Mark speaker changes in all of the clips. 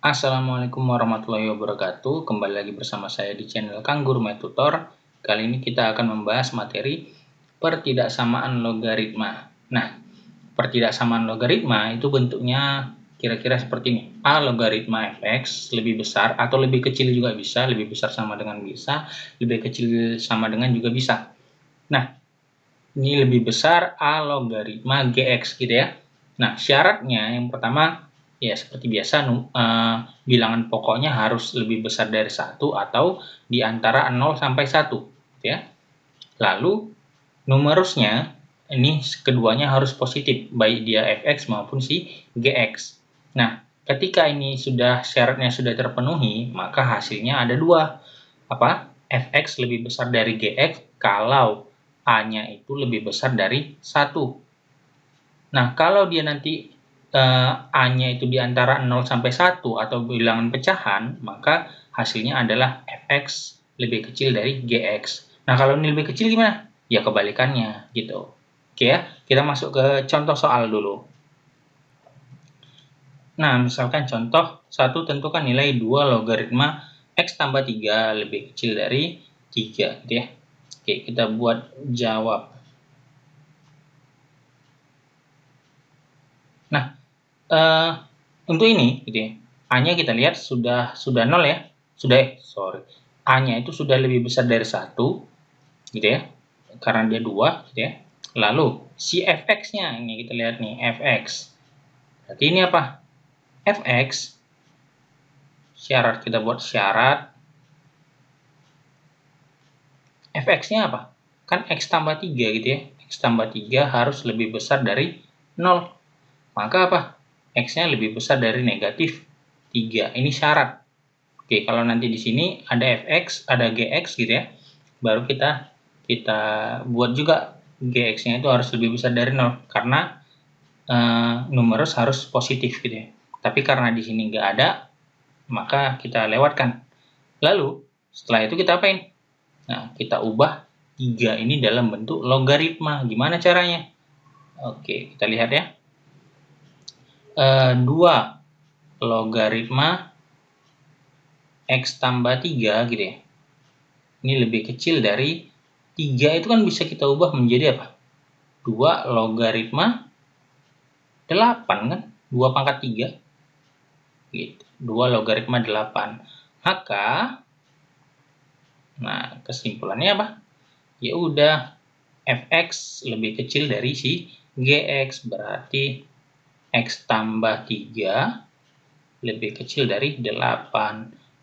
Speaker 1: Assalamualaikum warahmatullahi wabarakatuh. Kembali lagi bersama saya di channel Kang Guru Tutor. Kali ini kita akan membahas materi pertidaksamaan logaritma. Nah, pertidaksamaan logaritma itu bentuknya kira-kira seperti ini. A logaritma fx lebih besar atau lebih kecil juga bisa, lebih besar sama dengan bisa, lebih kecil sama dengan juga bisa. Nah, ini lebih besar A logaritma gx gitu ya. Nah, syaratnya yang pertama ya seperti biasa bilangan pokoknya harus lebih besar dari 1 atau di antara 0 sampai 1 ya. Lalu numerusnya ini keduanya harus positif baik dia fx maupun si gx. Nah, ketika ini syaratnya sudah terpenuhi, maka hasilnya ada dua. Apa? Fx lebih besar dari gx kalau A-nya itu lebih besar dari 1. Nah, kalau dia nanti A-nya itu di antara 0 sampai 1 atau bilangan pecahan, maka hasilnya adalah Fx lebih kecil dari Gx. Nah, kalau ini lebih kecil gimana? Ya kebalikannya, gitu. Oke ya, kita masuk ke contoh soal dulu. Nah, misalkan contoh 1, tentukan nilai 2 logaritma X tambah 3 lebih kecil dari 3, gitu ya. Oke, kita buat jawab. Nah, untuk ini gitu ya, A-nya kita lihat sudah 0 ya. A-nya itu sudah lebih besar dari 1 gitu ya. Karena dia 2 gitu ya. Lalu si fx-nya ini kita lihat nih, fx. Berarti ini apa? Fx syarat, kita buat syarat. Fx-nya apa? Kan x tambah 3 gitu ya. X tambah 3 harus lebih besar dari 0. Maka apa? X-nya lebih besar dari negatif 3. Ini syarat. Oke, kalau nanti di sini ada fx, ada gx gitu ya. Baru kita buat juga gx-nya itu harus lebih besar dari 0 karena numerus harus positif gitu ya. Tapi karena di sini nggak ada, maka kita lewatkan. Lalu, setelah itu kita apain? Nah, kita ubah 3 ini dalam bentuk logaritma. Gimana caranya? Oke, kita lihat ya. 2 logaritma X tambah 3 gitu ya. Ini lebih kecil dari 3 itu kan bisa kita ubah menjadi apa? 2 logaritma 8 kan? 2 pangkat 3. Gitu. 2 logaritma 8. Maka, nah kesimpulannya apa? Ya udah, fx lebih kecil dari si gx. Berarti x tambah 3 lebih kecil dari 8.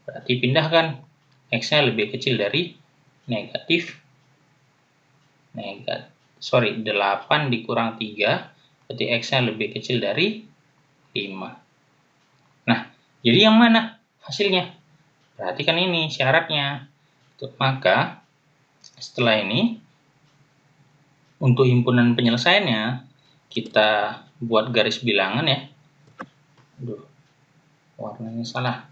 Speaker 1: Berarti pindahkan, x-nya lebih kecil dari negatif 8 dikurang 3, berarti x-nya lebih kecil dari 5. Nah, jadi yang mana hasilnya? Perhatikan ini syaratnya. Maka, setelah ini, untuk himpunan penyelesaiannya, kita buat garis bilangan ya. Aduh, warnanya salah.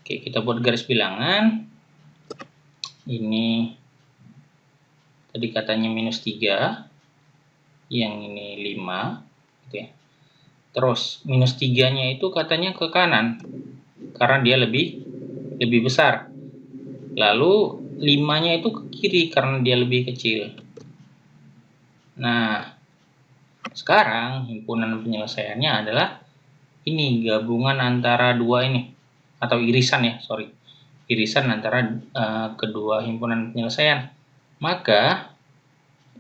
Speaker 1: Oke, kita buat garis bilangan. Ini tadi katanya -3, yang ini 5 gitu ya. Terus minus 3-nya itu katanya ke kanan karena dia lebih besar. Lalu 5-nya itu ke kiri karena dia lebih kecil. Nah, sekarang himpunan penyelesaiannya adalah ini gabungan antara dua ini, atau irisan ya, irisan antara kedua himpunan penyelesaian. Maka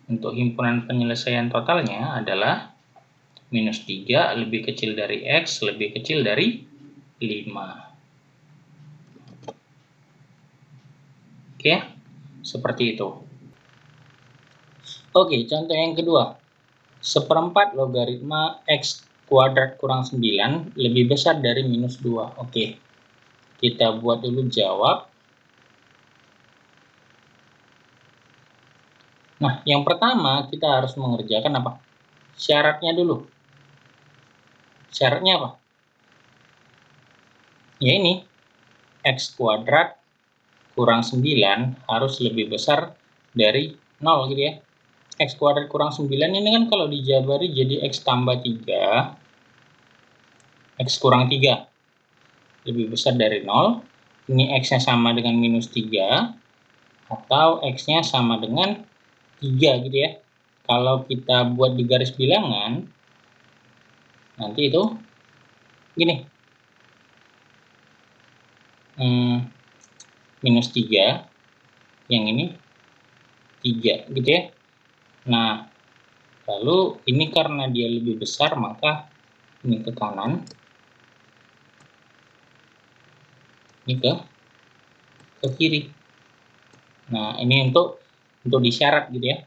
Speaker 1: untuk himpunan penyelesaian totalnya adalah -3 lebih kecil dari X lebih kecil dari 5. Oke, seperti itu. Oke, contoh yang kedua. 1/4 logaritma X kuadrat kurang 9 lebih besar dari -2. Oke, kita buat dulu jawab. Nah, yang pertama kita harus mengerjakan apa? Syaratnya dulu. Syaratnya apa? Ya ini, X kuadrat kurang 9 harus lebih besar dari 0 gitu ya. X kuadrat kurang 9 ini kan kalau dijabari jadi X tambah 3, X kurang 3. lebih besar dari 0. Ini X-nya sama dengan minus 3. Atau X-nya sama dengan 3 gitu ya. Kalau kita buat di garis bilangan, nanti itu gini. Minus 3. Yang ini 3 gitu ya. Nah, lalu ini karena dia lebih besar, maka ini ke kanan, ini ke kiri. Nah, ini untuk disyarat gitu ya.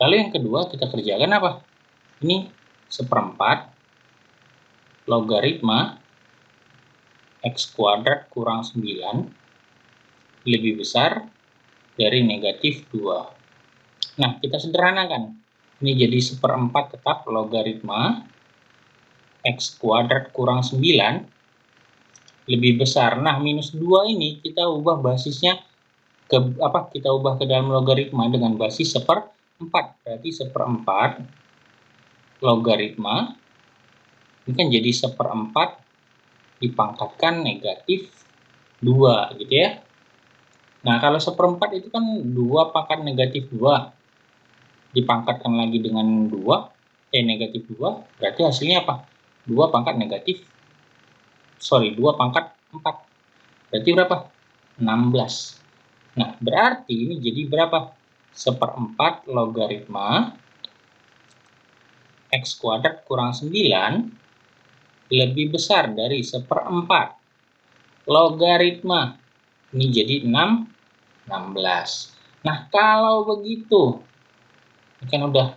Speaker 1: Lalu yang kedua kita kerjakan apa? Ini 1/4 logaritma X kuadrat kurang 9 lebih besar dari negatif 2. Nah, kita sederhanakan. Ini jadi 1/4 tetap logaritma X kuadrat kurang 9 lebih besar. Nah, minus 2 ini kita ubah basisnya kita ubah ke dalam logaritma dengan basis 1/4. Berarti 1/4 logaritma ini kan jadi 1/4 dipangkatkan negatif 2 gitu ya. Nah, kalau 1/4 itu kan 2 pangkat negatif 2 dipangkatkan lagi dengan negatif 2, berarti hasilnya apa? 2 pangkat 2 pangkat 4. Berarti berapa? 16. Nah, berarti ini jadi berapa? 1/4 logaritma X kuadrat kurang 9 lebih besar dari 1/4 logaritma. Ini jadi 16. Nah, kalau begitu, ini kan udah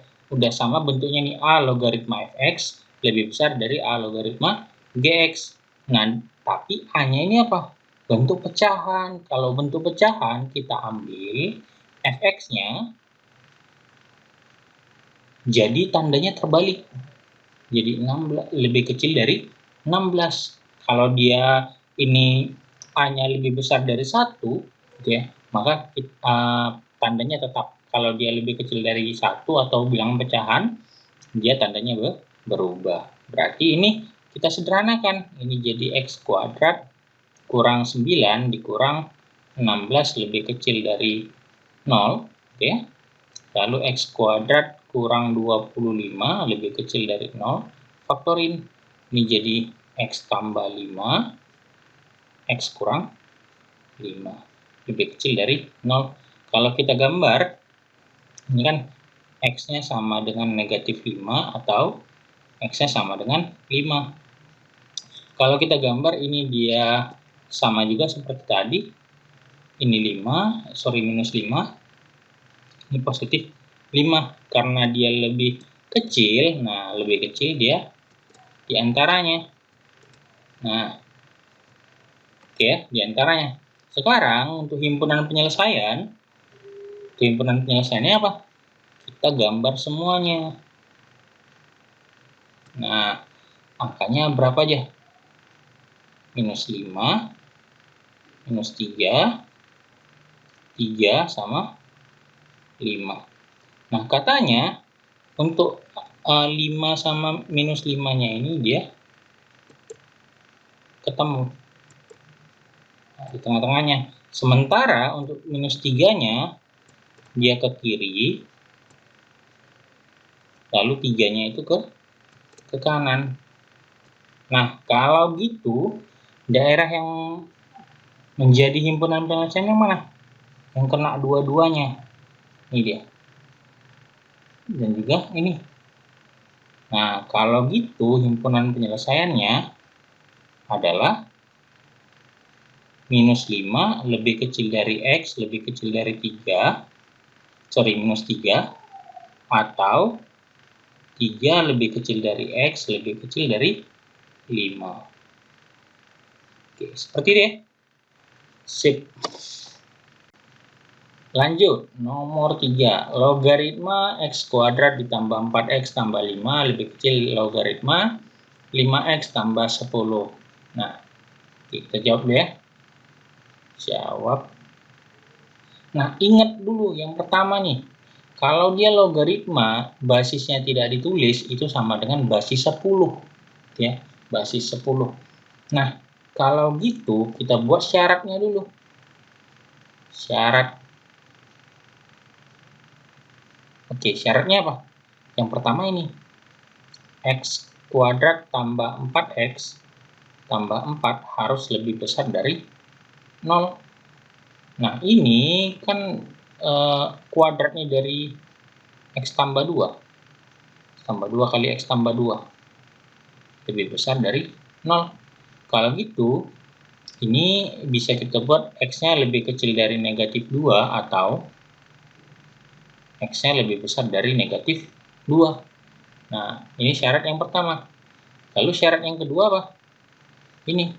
Speaker 1: sama bentuknya nih, A logaritma fx lebih besar dari A logaritma gx. Nah, tapi hanya ini apa? Bentuk pecahan. Kalau bentuk pecahan kita ambil fx-nya jadi tandanya terbalik. Jadi 16 lebih kecil dari 16. Kalau dia ini A-nya lebih besar dari 1 gitu ya, maka tandanya tetap. Kalau dia lebih kecil dari 1 atau bilangan pecahan, dia tandanya berubah. Berarti ini kita sederhanakan. Ini jadi X kuadrat kurang 9 dikurang 16 lebih kecil dari 0. Oke. Lalu X kuadrat kurang 25 lebih kecil dari 0. Faktorin. Ini jadi X tambah 5. X kurang 5 lebih kecil dari 0. Kalau kita gambar, ini kan X-nya sama dengan negatif 5 atau X-nya sama dengan 5. Kalau kita gambar, ini dia sama juga seperti tadi. Ini minus 5. Ini positif 5. Karena dia lebih kecil, nah lebih kecil dia di antaranya. Nah, oke, di antaranya. Sekarang untuk himpunan penyelesaiannya apa? Kita gambar semuanya. Nah, angkanya berapa aja? Minus 5, minus 3, 3 sama 5. Nah, katanya untuk 5 sama minus 5-nya ini dia ketemu. Nah, di tengah-tengahnya. Sementara untuk minus 3-nya dia ke kiri, lalu 3-nya itu ke kanan. Nah, kalau gitu, daerah yang menjadi himpunan penyelesaian yang mana? Yang kena dua-duanya. Ini dia. Dan juga ini. Nah, kalau gitu, himpunan penyelesaiannya adalah minus 5 lebih kecil dari X lebih kecil dari 3. Minus 3. Atau 3 lebih kecil dari X lebih kecil dari 5. Oke, seperti ini ya. Sip. Lanjut, nomor 3. Logaritma X kuadrat ditambah 4X tambah 5 lebih kecil logaritma 5X tambah 10. Nah, kita jawab dulu ya. Jawab. Nah, ingat dulu yang pertama nih. Kalau dia logaritma, basisnya tidak ditulis, itu sama dengan basis 10. Ya, basis 10. Nah, kalau gitu kita buat syaratnya dulu. Syarat. Oke, syaratnya apa? Yang pertama ini. X kuadrat tambah 4X tambah 4 harus lebih besar dari 0. Nah, ini kan kuadratnya dari X tambah 2. Tambah 2 kali X tambah 2. Lebih besar dari 0. Kalau gitu, ini bisa kita buat X-nya lebih kecil dari negatif 2 atau X-nya lebih besar dari negatif 2. Nah, ini syarat yang pertama. Lalu syarat yang kedua apa? Ini,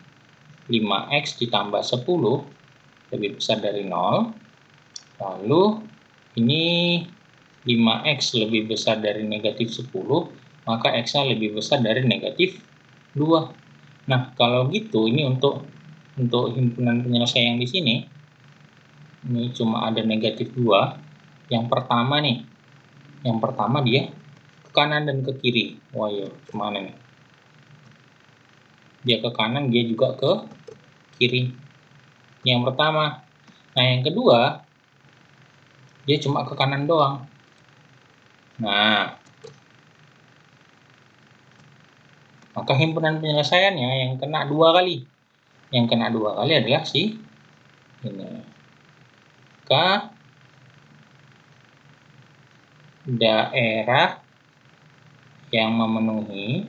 Speaker 1: 5X ditambah 10 lebih besar dari 0. Lalu, ini 5X lebih besar dari negatif 10, maka X-nya lebih besar dari negatif 2. Nah, kalau gitu, ini untuk himpunan penyelesaian di sini, ini cuma ada negatif 2. Yang pertama nih, yang pertama dia ke kanan dan ke kiri. Wah, ya, kemana nih? Dia ke kanan, dia juga ke kiri. Yang pertama. Nah, yang kedua, dia cuma ke kanan doang. Nah, maka himpunan penyelesaiannya yang kena 2 kali. Yang kena 2 kali adalah si ini. K daerah yang memenuhi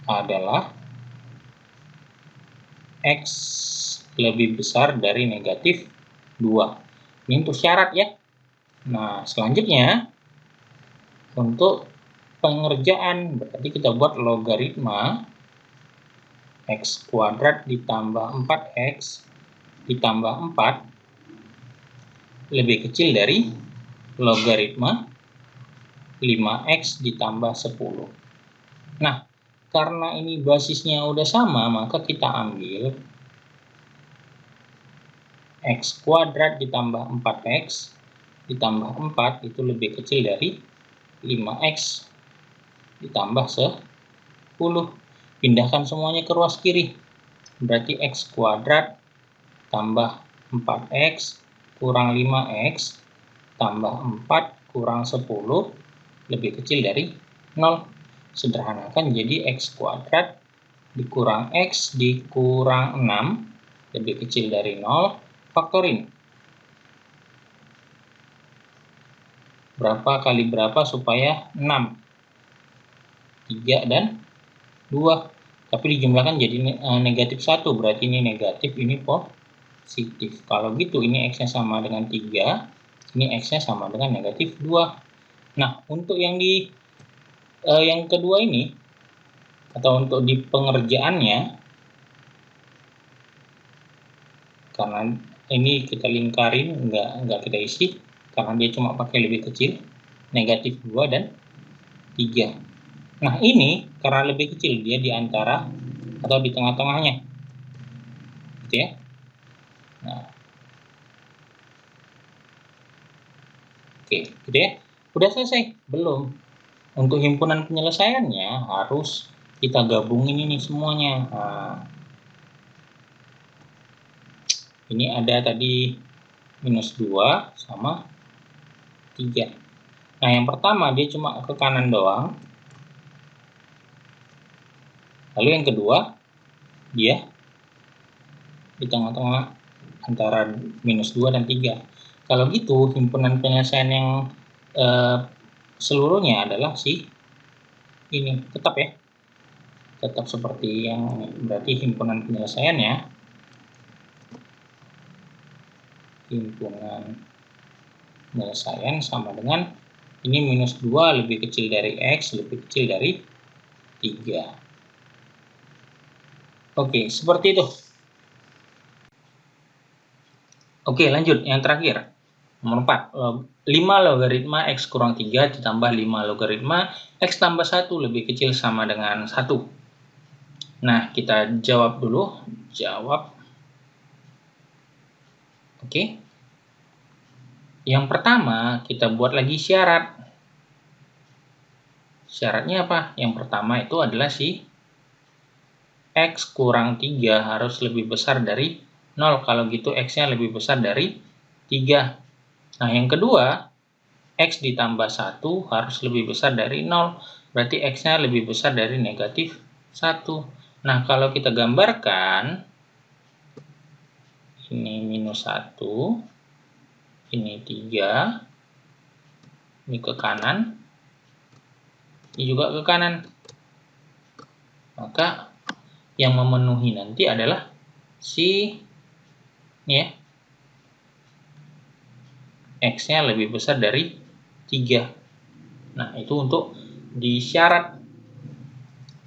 Speaker 1: adalah X lebih besar dari negatif 2. Ini untuk syarat ya. Nah, selanjutnya untuk pengerjaan berarti kita buat logaritma X kuadrat ditambah 4X ditambah 4 lebih kecil dari logaritma 5X ditambah 10. Nah, karena ini basisnya udah sama, maka kita ambil X kuadrat ditambah 4X ditambah 4 itu lebih kecil dari 5X ditambah 10. Pindahkan semuanya ke ruas kiri. Berarti X kuadrat tambah 4X kurang 5X tambah 4 kurang 10 lebih kecil dari 0. Sederhanakan jadi X kuadrat dikurang X dikurang 6 lebih kecil dari 0. Faktorin. Berapa kali berapa supaya 6? 3 dan 2. Tapi dijumlahkan jadi negatif 1. Berarti ini negatif, ini positif. Kalau gitu ini X-nya sama dengan 3. Ini X-nya sama dengan negatif 2. Nah, untuk yang yang kedua ini, atau untuk di pengerjaannya, karena ini kita lingkarin, nggak kita isi, karena dia cuma pakai lebih kecil, negatif 2 dan 3. Nah, ini karena lebih kecil, dia di antara atau di tengah-tengahnya. Gitu ya. Nah, oke, gitu ya. Udah selesai? Belum. Untuk himpunan penyelesaiannya harus kita gabungin ini semuanya. Nah, ini ada tadi minus 2 sama 3. Nah, yang pertama dia cuma ke kanan doang. Lalu yang kedua, dia di tengah-tengah antara minus 2 dan 3. Kalau gitu, himpunan penyelesaian yang seluruhnya adalah si ini. Tetap ya. Tetap seperti yang berarti himpunan penyelesaiannya. Himpunan penyelesaian sama dengan ini minus 2 lebih kecil dari X lebih kecil dari 3. Oke, seperti itu. Oke, lanjut. Yang terakhir. Nomor 4. 5 logaritma X kurang 3 ditambah 5 logaritma X tambah 1 lebih kecil sama dengan 1. Nah, kita jawab dulu. Jawab. Oke. Yang pertama, kita buat lagi syarat. Syaratnya apa? Yang pertama itu adalah si X kurang 3 harus lebih besar dari 0. Kalau gitu X-nya lebih besar dari 3. Nah, yang kedua, X ditambah 1 harus lebih besar dari 0. Berarti X-nya lebih besar dari negatif 1. Nah, kalau kita gambarkan, ini minus 1, ini 3, ini ke kanan, ini juga ke kanan. Maka yang memenuhi nanti adalah si ya, X-nya lebih besar dari 3. Nah, itu untuk di syarat.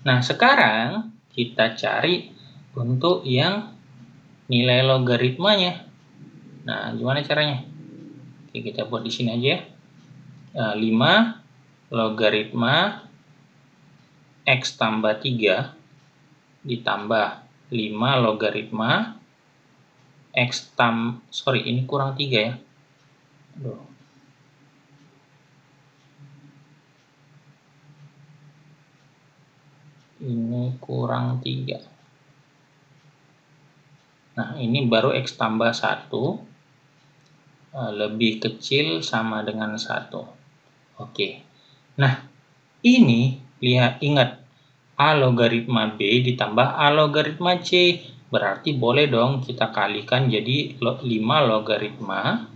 Speaker 1: Nah, sekarang kita cari untuk yang nilai logaritmanya. Nah, gimana caranya? Oke, kita buat di sini aja ya. 5 logaritma X tambah 3 ditambah 5 logaritma X ini kurang 3 ya. Aduh. Ini kurang 3. Nah, ini baru X tambah 1 lebih kecil sama dengan 1. Oke. Nah, ini ingat A logaritma B ditambah A logaritma C. Berarti boleh dong kita kalikan jadi 5 logaritma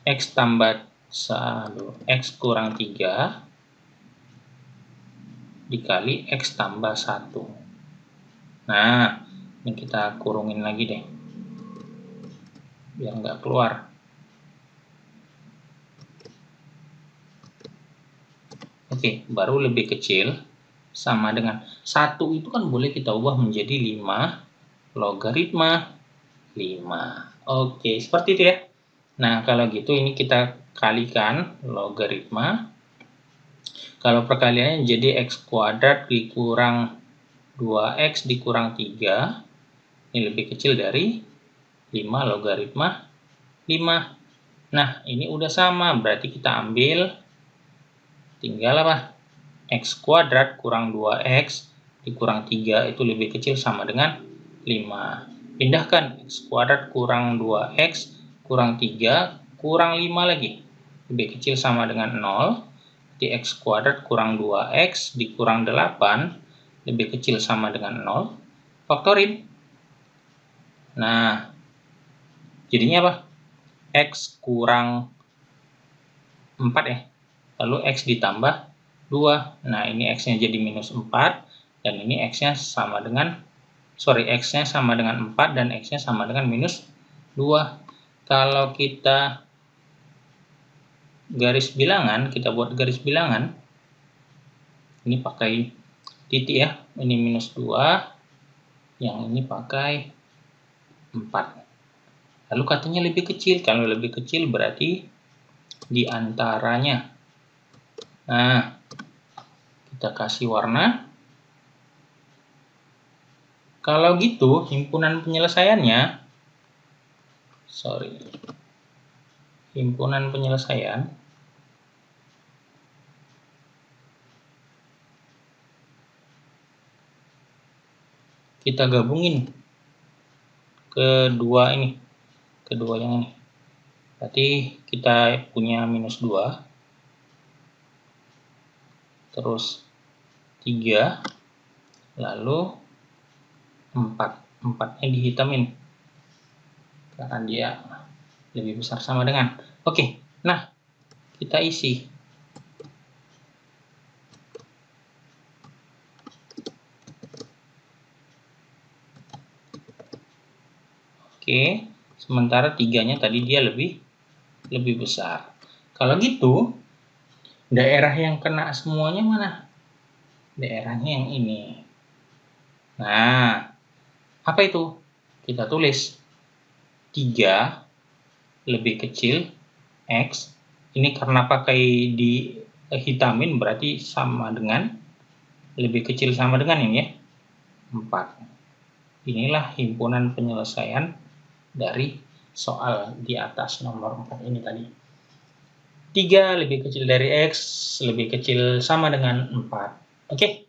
Speaker 1: X tambah 1, X kurang 3 dikali X tambah 1. Nah, ini kita kurungin lagi deh. Biar nggak keluar. Oke, baru lebih kecil sama dengan 1 itu kan boleh kita ubah menjadi 5 logaritma 5. Oke, seperti itu ya. Nah, kalau gitu ini kita kalikan logaritma. Kalau perkaliannya jadi X kuadrat dikurang 2X dikurang 3. Ini lebih kecil dari 5 logaritma 5. Nah, ini udah sama. Berarti kita ambil, tinggal apa? X kuadrat kurang 2X dikurang 3 itu lebih kecil sama dengan 5. Pindahkan X kuadrat kurang 2X kurang 3 kurang 5 lagi. Lebih kecil sama dengan 0. Di X kuadrat kurang 2X dikurang 8 lebih kecil sama dengan 0. Faktorin. Nah, jadinya apa? X kurang 4 ya. Lalu X ditambah 2. Nah, ini X-nya jadi minus 4. Dan ini X-nya sama dengan, X-nya sama dengan 4 dan X-nya sama dengan minus 2. Kalau kita garis bilangan, kita buat garis bilangan. Ini pakai titik ya. Ini minus 2. Yang ini pakai 4. Lalu katanya lebih kecil. Kalau lebih kecil berarti di antaranya. Nah, kita kasih warna. Kalau gitu, himpunan penyelesaiannya, himpunan penyelesaian kita gabungin kedua yang ini. Berarti kita punya minus 2, terus 3, lalu 4. 4-nya dihitamin karena dia lebih besar sama dengan. Oke, nah kita isi. Oke, sementara 3-nya tadi dia lebih besar. Kalau gitu, daerah yang kena semuanya mana? Daerahnya yang ini. Nah, apa itu? Kita tulis 3 lebih kecil X. Ini karena pakai dihitamin berarti sama dengan, lebih kecil sama dengan ini ya, 4. Inilah himpunan penyelesaian dari soal di atas nomor 4 ini tadi. 3 lebih kecil dari X, lebih kecil sama dengan 4. Oke?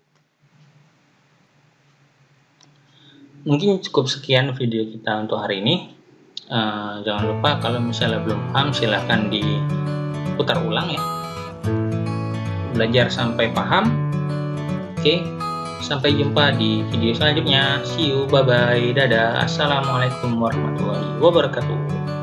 Speaker 1: Mungkin cukup sekian video kita untuk hari ini. Jangan lupa kalau misalnya belum paham silahkan diputar ulang ya. Belajar sampai paham. Oke, sampai jumpa di video selanjutnya. See you, bye bye, dadah, assalamualaikum warahmatullahi wabarakatuh.